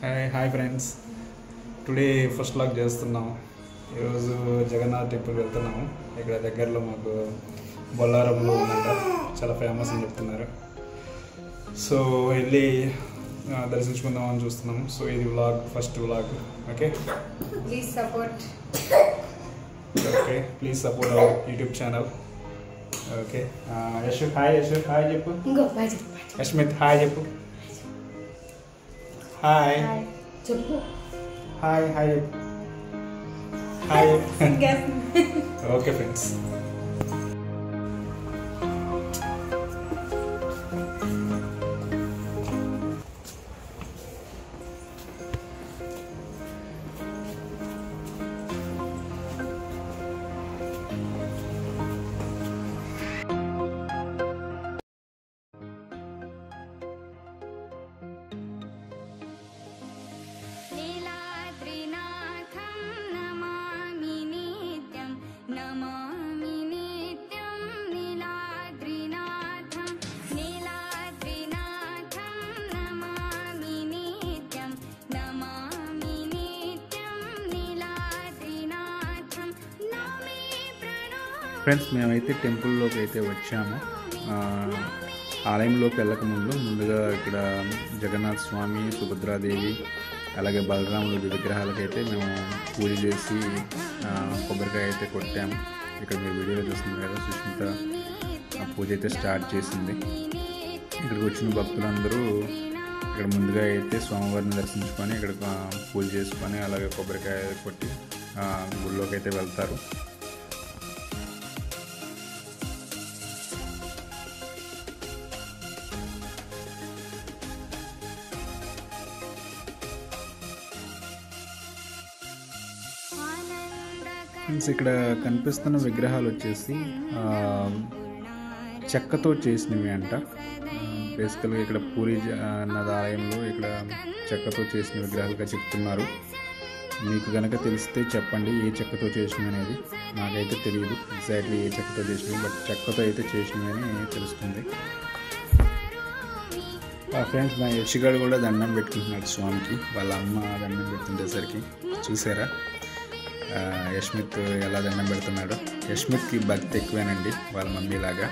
Hi friends, today first vlog చేస్తున్నాం. ఈరోజు Jagannadh temple వెళ్తున్నాము. ఇక్కడ దగ్గరలో మాకు బొల్లారంలో ఉందంట, చాలా ఫేమస్ అని చెప్తున్నారు. సో వెళ్ళి దర్శించుకుందామని చూస్తున్నాము. సో ఇది vlog, first vlog. Okay, please support our YouTube channel. Okay, Yashu hi చెప్పు. యశ్మిత్ హాయ్ చెప్పు. హాయ్ చెప్పు. హాయ్ ఓకే ఫ్రెండ్స్, ఫ్రెండ్స్ మేమైతే టెంపుల్లోకి అయితే వచ్చాము. ఆలయంలోకి వెళ్ళకముందు ముందుగా ఇక్కడ జగన్నాథ్ స్వామి, సుభద్రాదేవి, అలాగే బలరాముడు విగ్రహాలకైతే మేము పూజ చేసి కొబ్బరికాయ అయితే కొట్టాము. ఇక్కడ మీరు వీడియోలో చూస్తుంది కదా, సుష్మిత పూజ అయితే స్టార్ట్ చేసింది. ఇక్కడికి వచ్చిన భక్తులందరూ ఇక్కడ ముందుగా అయితే స్వామివారిని దర్శించుకొని ఇక్కడ పూజ చేసుకొని అలాగే కొబ్బరికాయ కొట్టి గుడిలోకి అయితే వెళ్తారు. ఇక్కడ కనిపిస్తున్న విగ్రహాలు వచ్చేసి చెక్కతో చేసినవి అంట. బేసికల్గా ఇక్కడ పూరి అన్నది ఆలయంలో ఇక్కడ చెక్కతో చేసిన విగ్రహాలుగా చెప్తున్నారు. మీకు కనుక తెలిస్తే చెప్పండి ఏ చెక్కతో చేసినవి అనేది. నాకైతే తెలియదు ఎగ్జాక్ట్లీ ఏ చెక్కతో చేసినవి, బట్ చెక్కతో అయితే చేసినవి అని తెలుస్తుంది. ఫ్రెండ్స్, మా యక్షగాడు కూడా దండం పెట్టుకుంటున్నాడు స్వామికి. వాళ్ళ అమ్మ దండం పెడుతుండేసరికి చూసారా యశ్మిత్ ఎలా దండం పెడుతున్నాడు. యశ్మిత్కి భక్తి ఎక్కువేనండి వాళ్ళ మమ్మీ లాగా.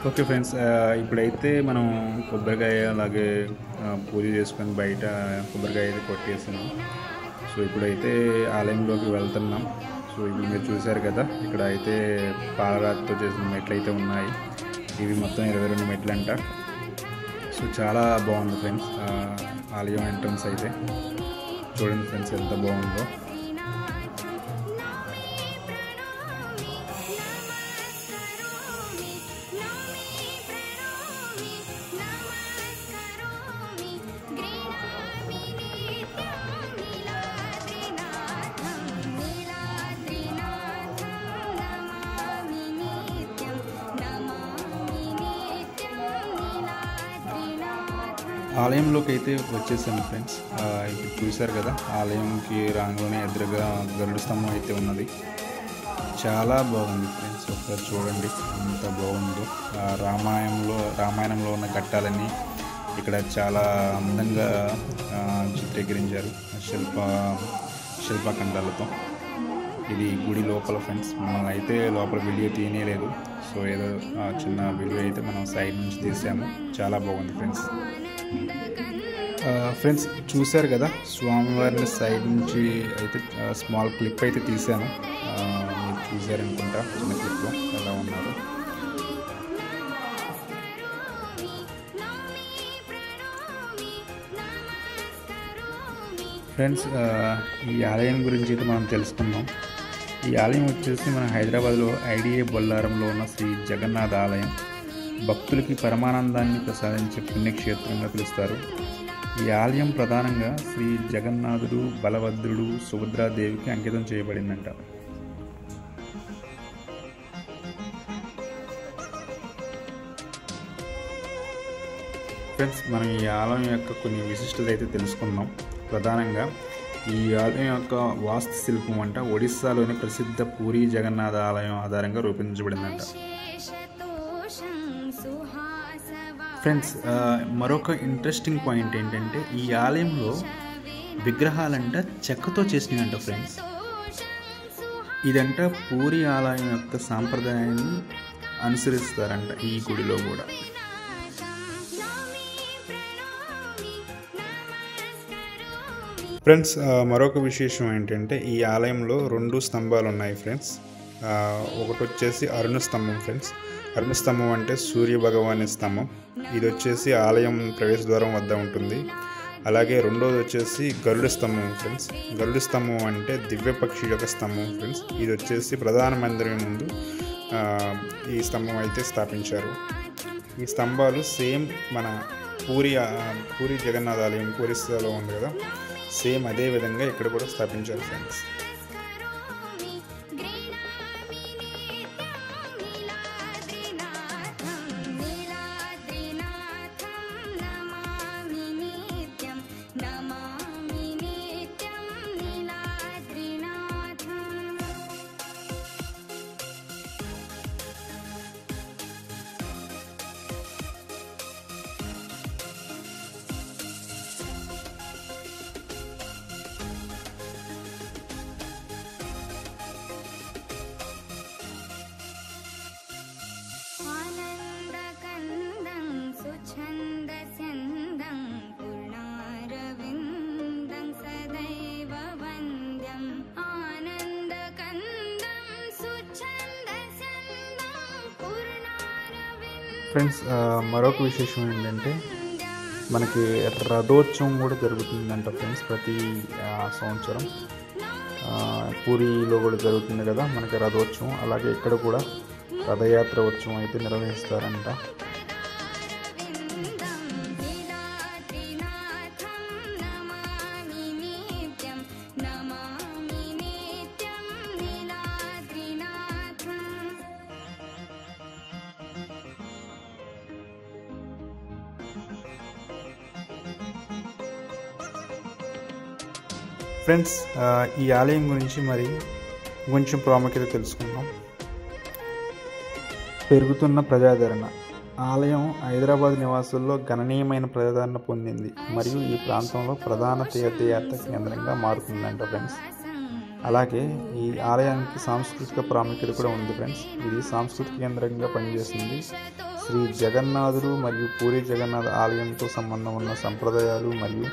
ఓకే ఫ్రెండ్స్, ఇప్పుడైతే మనం కొబ్బరికాయ అలాగే పూజ చేసుకొని బయట కొబ్బరికాయ అయితే కొట్టేసినాం. సో ఇప్పుడైతే ఆలయంలోకి వెళ్తున్నాం. సో ఇప్పుడు మీరు చూశారు కదా, ఇక్కడ అయితే పాలరాతితో చేసిన మెట్లు అయితే ఉన్నాయి. ఇవి మొత్తం 22 మెట్లు అంట. సో చాలా బాగుంది ఫ్రెండ్స్ ఆలయం ఎంట్రన్స్ అయితే. చూడండి ఫ్రెండ్స్ ఎంత బాగుందో. ఆలయంలోకి అయితే వచ్చేసాము ఫ్రెండ్స్. ఇప్పుడు చూశారు కదా, ఆలయంకి రాగానే ఎదురుగా గరుడ స్తంభం అయితే ఉన్నది. చాలా బాగుంది ఫ్రెండ్స్, ఒకసారి చూడండి ఎంత బాగుందో. రామాయణంలో ఉన్న ఘట్టాలన్నీ ఇక్కడ చాలా అందంగా చిత్రీకరించారు శిల్పఖండాలతో. ఇది గుడి లోపల ఫ్రెండ్స్. మమ్మల్ని అయితే లోపల వీడియో తీయలేదు. సో ఏదో చిన్న వీడియో అయితే మనం సైడ్ నుంచి తీసాము. చాలా బాగుంది ఫ్రెండ్స్. ఫ్రెండ్స్ చూశారు కదా, స్వామివారిని సైడ్ నుంచి అయితే స్మాల్ క్లిప్ అయితే తీసాను. మీరు చూసారనుకుంటా, చిన్న క్లిప్లో ఎలా ఉన్నారు. ఫ్రెండ్స్, ఈ ఆలయం గురించి అయితే మనం తెలుసుకుందాం. ఈ ఆలయం వచ్చేసి మన హైదరాబాద్లో ఐడిఏ బొల్లారంలో ఉన్న శ్రీ జగన్నాథ ఆలయం. భక్తులకి పరమానందాన్ని ప్రసాదించే పుణ్యక్షేత్రంగా పిలుస్తారు. ఈ ఆలయం ప్రధానంగా శ్రీ జగన్నాథుడు, బలభద్రుడు, సుభద్రాదేవికి అంకితం చేయబడిందంట. ఫ్రెండ్స్, మనం ఈ ఆలయం యొక్క కొన్ని విశిష్టత అయితే తెలుసుకుందాం. ప్రధానంగా ఈ ఆలయం యొక్క వాస్తు శిల్పం అంట ఒడిస్సాలోని ప్రసిద్ధ పూరి జగన్నాథ ఆలయం ఆధారంగా రూపొందించబడిందంట. ఫ్రెండ్స్, మరొక ఇంట్రెస్టింగ్ పాయింట్ ఏంటంటే ఈ ఆలయంలో విగ్రహాలంట చెక్కతో చేసినాయంట. ఫ్రెండ్స్, ఇదంట పూరి ఆలయం యొక్క సాంప్రదాయాన్ని అనుసరిస్తారంట ఈ గుడిలో కూడా. ఫ్రెండ్స్, మరొక విశేషం ఏంటంటే ఈ ఆలయంలో 2 స్తంభాలు ఉన్నాయి. ఫ్రెండ్స్, ఒకటి వచ్చేసి అరుణ స్తంభం. ఫ్రెండ్స్, అరుణ స్తంభం అంటే సూర్య భగవాని స్తంభం. ఇది వచ్చేసి ఆలయం ప్రవేశ ద్వారం వద్ద ఉంటుంది. అలాగే రెండోది వచ్చేసి గరుడ స్తంభం. ఫ్రెండ్స్, గరుడ స్తంభం అంటే దివ్య పక్షి యొక్క స్తంభం. ఫ్రెండ్స్, ఇది వచ్చేసి ప్రధాన మందిరం ముందు ఈ స్తంభం అయితే స్థాపించారు. ఈ స్తంభాలు సేమ్ మన పూరి జగన్నాథ ఆలయం ఒరిస్సాలో ఉంది కదా, సేమ్ అదే విధంగా ఇక్కడ కూడా స్థాపించారు. ఫ్రెండ్స్, మరొక విశేషం ఏంటంటే మనకి రథోత్సవం కూడా జరుగుతుందంట. ఫ్రెండ్స్, ప్రతి సంవత్సరం పూరిలో కూడా జరుగుతుంది కదా మనకి రథోత్సవం. అలాగే ఇక్కడ కూడా రథయాత్ర ఉత్సవం అయితే నిర్వహిస్తారంట. ఫ్రెండ్స్, ఈ ఆలయం గురించి మరి కొంచెం ప్రాముఖ్యత తెలుసుకుందాం. పెరుగుతున్న ప్రజాదరణ. ఆలయం హైదరాబాద్ నివాసుల్లో గణనీయమైన ప్రజాదరణ పొందింది మరియు ఈ ప్రాంతంలో ప్రధాన తీర్థయాత్ర కేంద్రంగా మారుతుందంట. ఫ్రెండ్స్, అలాగే ఈ ఆలయానికి సాంస్కృతిక ప్రాముఖ్యత కూడా ఉంది. ఫ్రెండ్స్, ఇది సాంస్కృతిక కేంద్రంగా పనిచేస్తుంది. శ్రీ జగన్నాథుడు మరియు పూరి జగన్నాథ ఆలయంతో సంబంధం ఉన్న సంప్రదాయాలు మరియు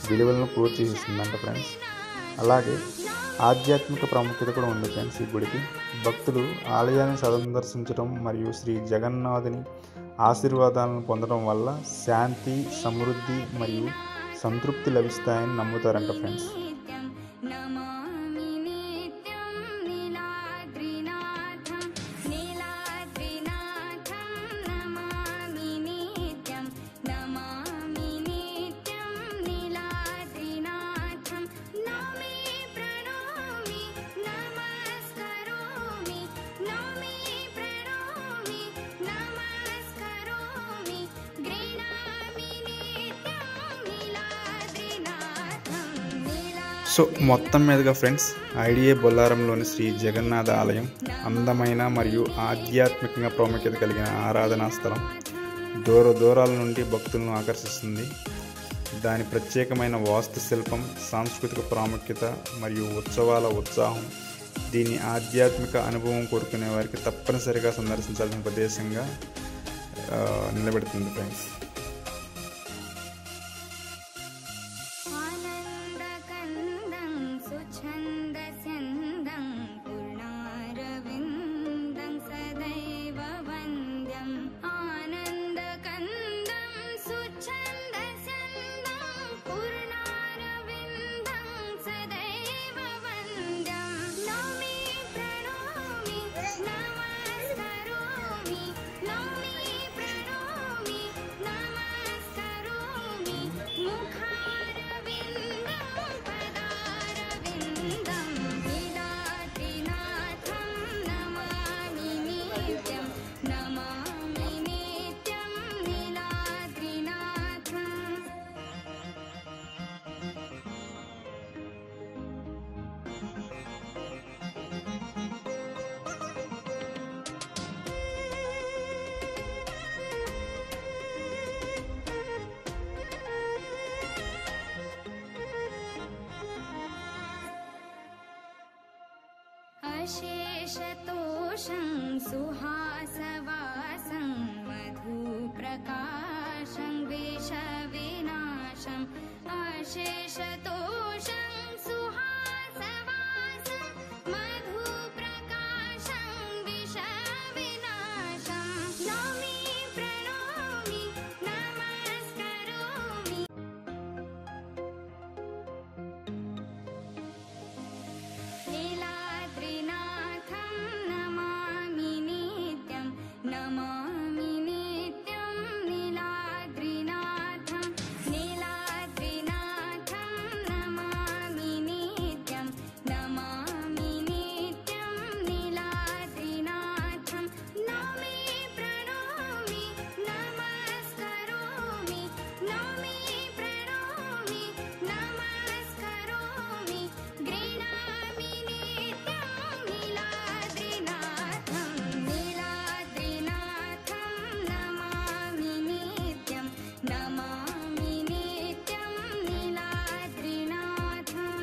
విలువలను ప్రోత్సహిస్తుందంట. ఫ్రెండ్స్, అలాగే ఆధ్యాత్మిక ప్రాముఖ్యత కూడా ఉంది. ఫ్రెండ్స్, ఈ గుడికి భక్తులు ఆలయాన్ని సందర్శించడం మరియు శ్రీ జగన్నాథుని ఆశీర్వాదాలను పొందడం వల్ల శాంతి, సమృద్ధి మరియు సంతృప్తి లభిస్తాయని నమ్ముతారంట. ఫ్రెండ్స్, సో మొత్తం మీదుగా ఫ్రెండ్స్, ఐడిఏ బొల్లారంలోని శ్రీ జగన్నాథ ఆలయం అందమైన మరియు ఆధ్యాత్మికంగా ప్రాముఖ్యత కలిగిన ఆరాధనా స్థలం. దూరాల నుండి భక్తులను ఆకర్షిస్తుంది. దాని ప్రత్యేకమైన వాస్తు శిల్పం, సాంస్కృతిక ప్రాముఖ్యత మరియు ఉత్సవాల ఉత్సాహం దీని ఆధ్యాత్మిక అనుభవం కోరుకునే వారికి తప్పనిసరిగా సందర్శించాల్సిన ప్రదేశంగా నిలబెడుతుంది. ఫ్రెండ్స్, अशेषतोषं सुहासवासं मधुप्रकाशं विषविनाशम् अशेषतोषं सुहासवासं मधुप्रकाशं विषविनाशं नौमि प्रणौमि नमस्करोमि नीलाद्रिनाथं नमामि नित्यं नमामि नित्यं नीलाद्रिनाथं नीलाद्रिनाथं नमामि नित्यं नमामि नित्यं नीलाद्रिनाथं नौमि प्रणौमि नमस्करोमि नौमि प्रणौमि नमस्करोमि गृह्णामि नित्यं नीलाद्रिनाथं नीलाद्रिनाथं नमामि नित्यं नमामि नित्यं नीलाद्रिनाथम्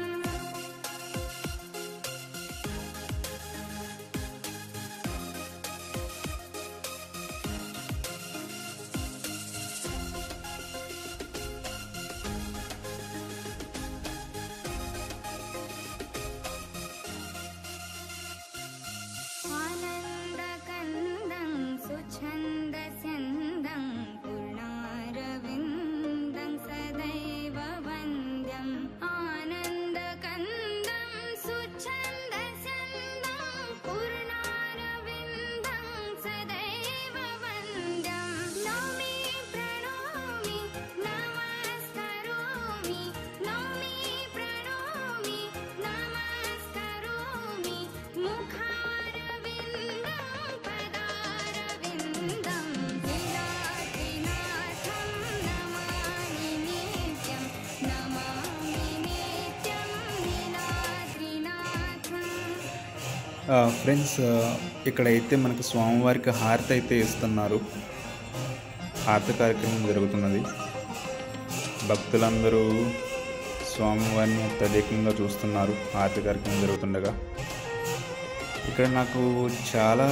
आनन्दकन्दं सुछन्दस्यन्दं पूर्णारविन्दं सदैव वन्द्यम् आनन्दकन्दं सुछन्दस्यन्दं पूर्णारविन्दं सदैव वन्द्यं नौमि प्रणौमि नमस्करोमि नौमि प्रणौमि नमस्करोमि मुखारविन्दं पदारविन्दं नीलाद्रिनाथं नमामि नित्यं नमामि नित्यं नीलाद्रिनाथम् ఫ్రెండ్స్ ఇక్కడైతే మనకు స్వామివారికి హారతి అయితే ఇస్తున్నారు. హారతి కార్యక్రమం జరుగుతున్నది. భక్తులందరూ స్వామివారిని అత్యధికంగా చూస్తున్నారు హారతి కార్యక్రమం జరుగుతుండగా. ఇక్కడ నాకు చాలా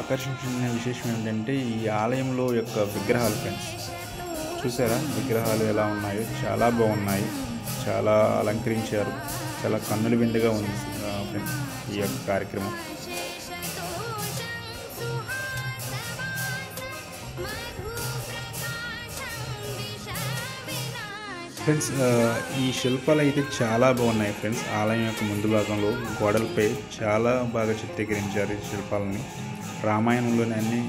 ఆకర్షించిన విశేషం ఏంటంటే ఈ ఆలయంలో యొక్క విగ్రహాలు ఫ్రెండ్స్. చూసారా విగ్రహాలు ఎలా ఉన్నాయో, చాలా బాగున్నాయి, చాలా అలంకరించారు, చాలా కన్నుల విందుగా ఉంది ఫ్రెండ్స్ ఈ యొక్క కార్యక్రమం. ఫ్రెండ్స్ ఈ శిల్పాలు అయితే చాలా బాగున్నాయి ఫ్రెండ్స్. ఆలయం యొక్క ముందు భాగంలో గోడలపై చాలా బాగా చిత్రీకరించారు ఈ శిల్పాలని. రామాయణంలోని అన్ని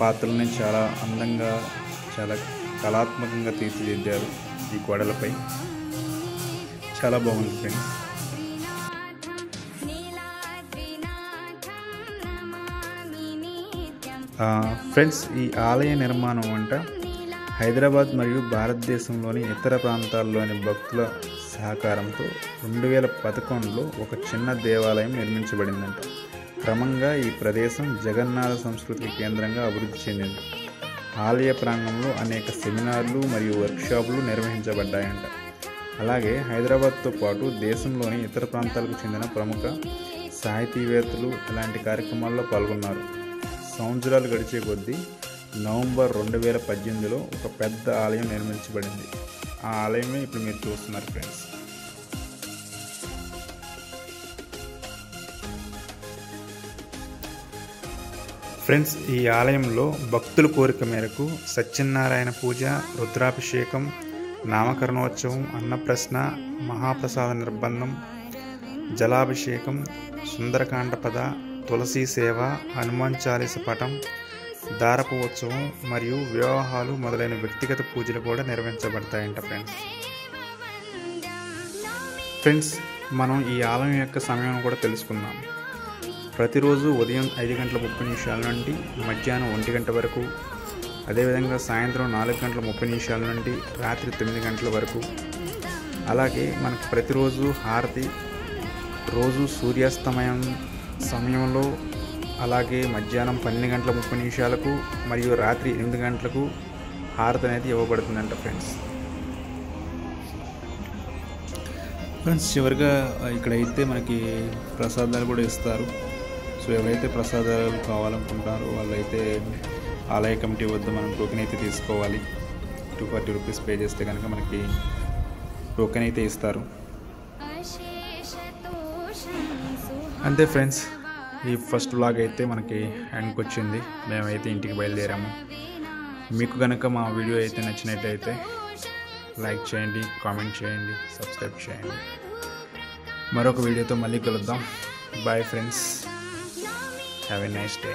పాత్రలని చాలా అందంగా, చాలా కళాత్మకంగా తీర్చిదిద్దారు ఈ గోడలపై. చాలా బాగుంది ఫ్రెండ్స్. ఫ్రెండ్స్ ఈ ఆలయ నిర్మాణం అంట హైదరాబాద్ మరియు భారతదేశంలోని ఇతర ప్రాంతాల్లోని భక్తుల సహకారంతో 2011లో ఒక చిన్న దేవాలయం నిర్మించబడిందంట. క్రమంగా ఈ ప్రదేశం జగన్నాథ సంస్కృతికి కేంద్రంగా అభివృద్ధి చెందింది. ఆలయ ప్రాంగణంలో అనేక సెమినార్లు మరియు వర్క్షాపులు నిర్వహించబడ్డాయంట. అలాగే హైదరాబాద్తో పాటు దేశంలోని ఇతర ప్రాంతాలకు చెందిన ప్రముఖ సాహితీవేత్తలు ఇలాంటి కార్యక్రమాల్లో పాల్గొన్నారు. సంవత్సరాలు గడిచే కొద్దీ నవంబర్ 2018లో ఒక పెద్ద ఆలయం నిర్మించబడింది. ఆ ఆలయమే ఇప్పుడు మీరు చూస్తున్నారు ఫ్రెండ్స్. ఫ్రెండ్స్ ఈ ఆలయంలో భక్తుల కోరిక మేరకు సత్యనారాయణ పూజ, రుద్రాభిషేకం, నామకరణోత్సవం, అన్నప్రశ్న, మహాప్రసాద నిర్బంధం, జలాభిషేకం, సుందరకాండ పద, తులసి సేవ, హనుమాన్ చాలీస పఠం, దారపు ఉత్సవం మరియు వివాహాలు మొదలైన వ్యక్తిగత పూజలు కూడా నిర్వహించబడతాయంట ఫ్రెండ్స్ మనం ఈ ఆలయం యొక్క సమయం కూడా తెలుసుకుందాం. ప్రతిరోజు ఉదయం 5:30 నుండి మధ్యాహ్నం 1 గంట వరకు, అదేవిధంగా సాయంత్రం 4:30 నుండి రాత్రి 9 గంటల వరకు. అలాగే మనకు ప్రతిరోజు హారతి రోజు సూర్యాస్తమయం సమయంలో, అలాగే మధ్యాహ్నం 12:30 మరియు రాత్రి 8 గంటలకు హారతి అనేది ఇవ్వబడుతుందంట ఫ్రెండ్స్. చివరిగా ఇక్కడైతే మనకి ప్రసాదాలు కూడా ఇస్తారు. సో ఎవరైతే ప్రసాదాలు కావాలనుకుంటారో వాళ్ళైతే ఆలయ కమిటీ వద్ద మనం టోకెన్ అయితే తీసుకోవాలి. 240 రూపీస్ పే చేస్తే కనుక మనకి టోకెన్ అయితే ఇస్తారు. అంతే ఫ్రెండ్స్, ఈ ఫస్ట్ వ్లాగ్ అయితే మనకి ఎండ్కి వచ్చింది. మేమైతే ఇంటికి బయలుదేరాము. మీకు కనుక మా వీడియో అయితే నచ్చినట్టయితే లైక్ చేయండి, కామెంట్ చేయండి, సబ్స్క్రైబ్ చేయండి. మరొక వీడియోతో మళ్ళీ కలుద్దాం. Bye friends, have a nice day.